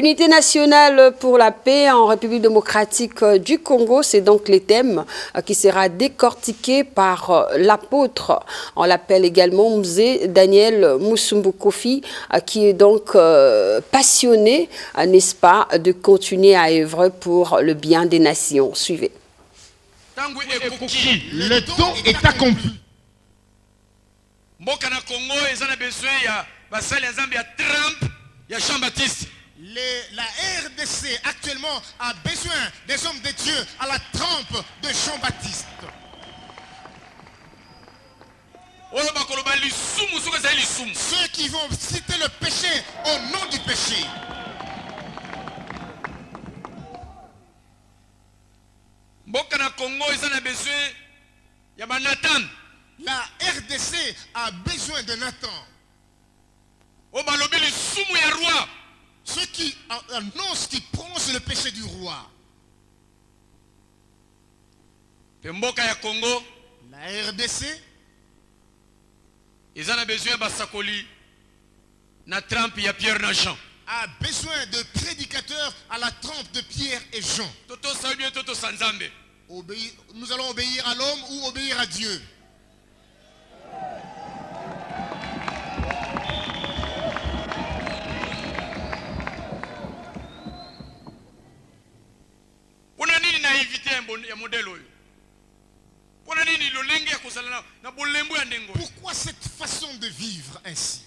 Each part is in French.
L'unité nationale pour la paix en République démocratique du Congo, c'est donc les thèmes qui sera décortiqué par l'apôtre. On l'appelle également Mzee Daniel Musumbu Kofi, qui est donc passionné, n'est-ce pas, de continuer à œuvrer pour le bien des nations. Suivez. Le temps est accompli. Mboka na Congo ezana besoin ya basali ya Zambia Trump ya Jean-Baptiste. La RDC actuellement a besoin des hommes de Dieu à la trempe de Jean-Baptiste. Ceux qui vont citer le péché au nom du péché. Mboka na Congo ezana besoin ya Nathan. La RDC a besoin de Nathan. Ceux qui annoncent, qui prononcent le péché du roi. La RDC a besoin de prédicateurs à la trempe de Pierre et Jean. Nous allons obéir à l'homme ou obéir à Dieu. Pourquoi cette façon de vivre ainsi?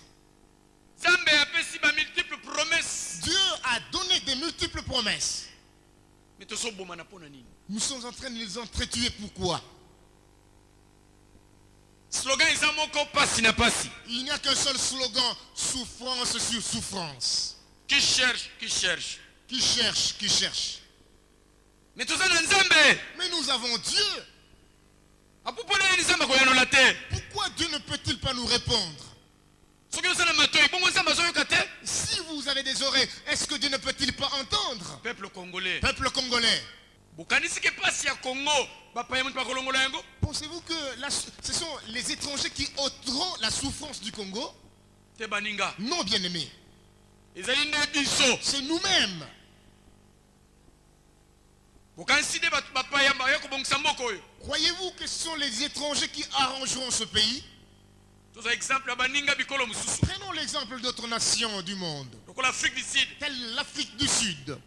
Dieu a donné des multiples promesses. Nous sommes en train de les entretuer. Pourquoi? Il n'y a qu'un seul slogan: souffrance sur souffrance. Qui cherche, qui cherche. Qui cherche, qui cherche. Mais nous avons Dieu. Pourquoi Dieu ne peut-il pas nous répondre? Si vous avez des oreilles, est-ce que Dieu ne peut-il pas entendre? Peuple congolais. Peuple congolais. Pensez-vous que ce sont les étrangers qui ôteront la souffrance du Congo? Non, bien-aimés. C'est nous-mêmes. Croyez-vous que ce sont les étrangers qui arrangeront ce pays? Prenons l'exemple d'autres nations du monde, telle l'Afrique du Sud.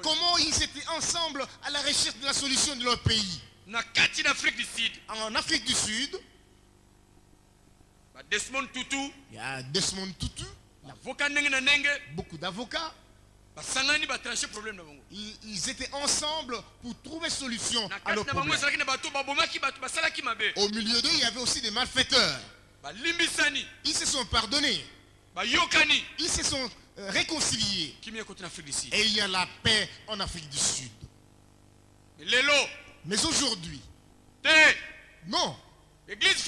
Comment ils étaient ensemble à la recherche de la solution de leur pays? En Afrique du Sud, il y a Desmond Tutu, beaucoup d'avocats. Ils étaient ensemble pour trouver solution à leurs problèmes. Au milieu d'eux, il y avait aussi des malfaiteurs. Ils se sont pardonnés. Ils se sont réconciliés. Et il y a la paix en Afrique du Sud. Mais aujourd'hui, non. L'église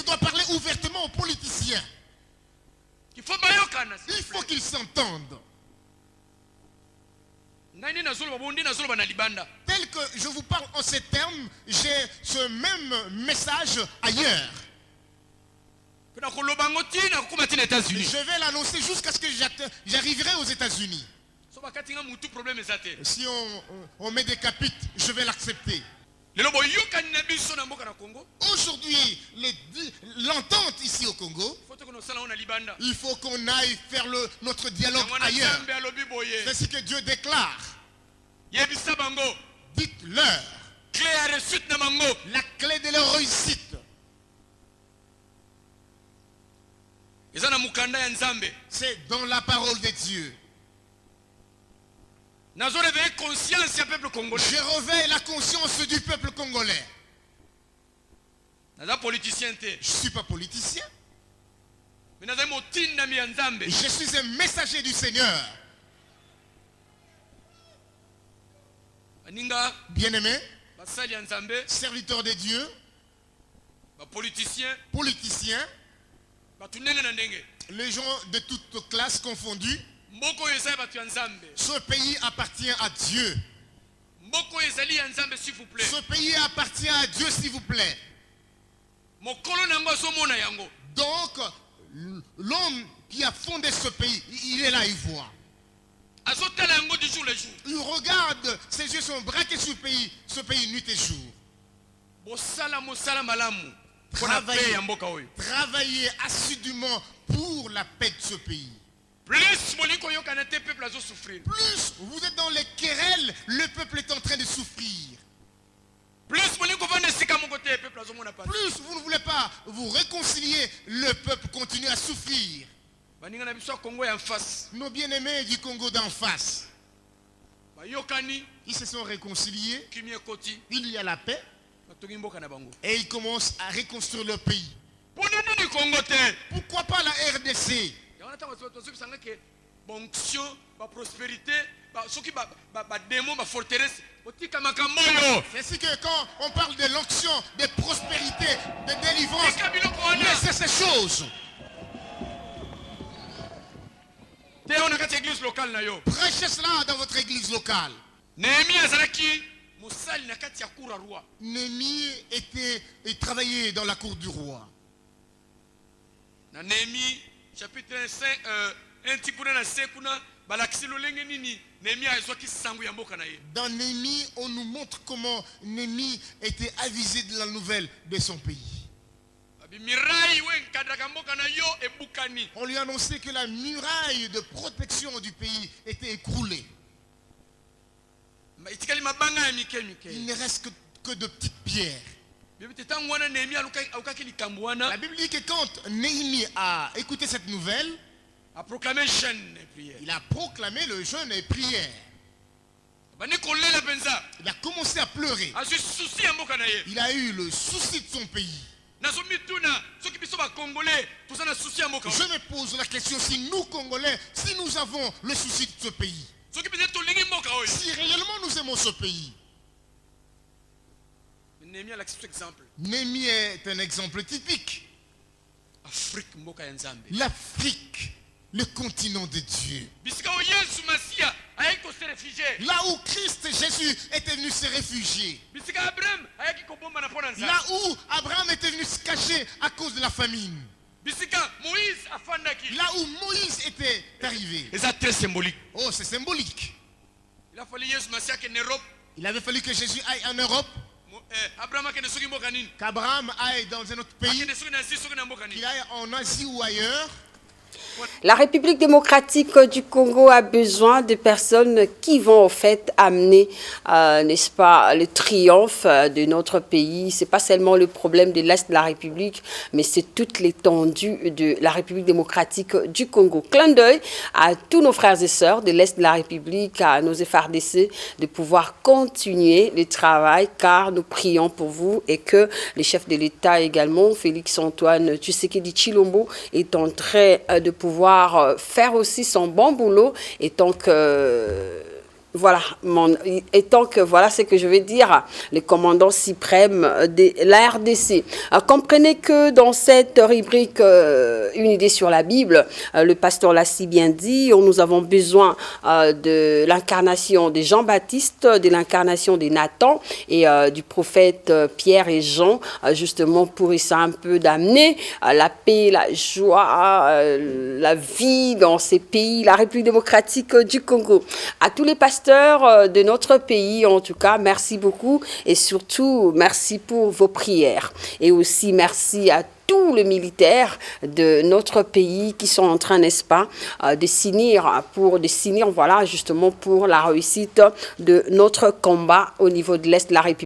doit parler ouvertement aux politiciens. Il faut qu'ils s'entendent. Tel que je vous parle en ces termes, j'ai ce même message ailleurs. Je vais l'annoncer jusqu'à ce que j'arriverai aux États-Unis. Si on met des capitales, je vais l'accepter. Aujourd'hui, l'entente ici au Congo, il faut qu'on aille faire notre dialogue ailleurs. C'est ce que Dieu déclare. Dites-leur la clé de leur réussite. C'est dans la parole de Dieu. Je réveille la conscience du peuple congolais. Je ne suis pas politicien. Je suis un messager du Seigneur. Bien-aimés, serviteurs de Dieu, politiciens, les gens de toutes classes confondues. Ce pays appartient à Dieu. Ce pays appartient à Dieu, s'il vous plaît. Donc, l'homme qui a fondé ce pays, il est là, il voit. Il regarde, ses yeux sont braqués sur ce pays nuit et jour. Travaillez assidûment pour la paix de ce pays. Plus vous êtes dans les querelles, le peuple est en train de souffrir. Plus vous ne voulez pas vous réconcilier, le peuple continue à souffrir. Nos bien-aimés du Congo d'en face, ils se sont réconciliés, il y a la paix, et ils commencent à reconstruire leur pays. Pourquoi pas la RDC? C'est ainsi que quand on parle de l'onction, de prospérité, de délivrance, laissez ces choses. Prêchez cela dans votre église locale. Néhémie travaillait dans la cour du roi. Néhémie, chapitre 5, dans Néhémie, on nous montre comment Néhémie était avisé de la nouvelle de son pays. On lui annonçait que la muraille de protection du pays était écroulée. Il ne reste que de petites pierres. La Bible dit que quand Néhémie a écouté cette nouvelle, il a proclamé le jeûne et prière. Il a commencé à pleurer. Il a eu le souci de son pays. Je me pose la question, si nous Congolais, si nous avons le souci de ce pays, si réellement nous aimons ce pays. Néhémie est un exemple typique. L'Afrique, le continent de Dieu. Là où Christ Jésus était venu se réfugier. Là où Abraham était venu se cacher à cause de la famine. Là où Moïse était arrivé. C'est très symbolique. Oh, c'est symbolique. Il avait fallu que Jésus aille en Europe. Qu'Abraham aille dans un autre pays. Qu'il aille en Asie ou ailleurs. La République démocratique du Congo a besoin de personnes qui vont en fait amener, n'est-ce pas, le triomphe de notre pays. C'est pas seulement le problème de l'Est de la République, mais c'est toute l'étendue de la République démocratique du Congo. Clin d'œil à tous nos frères et sœurs de l'Est de la République, à nos FRDC, de pouvoir continuer le travail, car nous prions pour vous et que les chefs de l'État également, Félix-Antoine Tshisekedi Tshilombo, est en train de pouvoir faire aussi son bon boulot, et tant que voilà, ce que je vais dire, le commandant suprême de la RDC. Comprenez que dans cette rubrique une idée sur la Bible, le pasteur l'a si bien dit, nous avons besoin de l'incarnation de Jean-Baptiste, de l'incarnation de Nathan et du prophète Pierre et Jean, justement pour essayer un peu d'amener la paix, la joie, la vie dans ces pays, la République démocratique du Congo. À tous les pasteurs de notre pays, en tout cas, merci beaucoup et surtout merci pour vos prières et aussi merci à tous les militaires de notre pays qui sont en train, n'est-ce pas, de signer, voilà, justement pour la réussite de notre combat au niveau de l'Est de la République.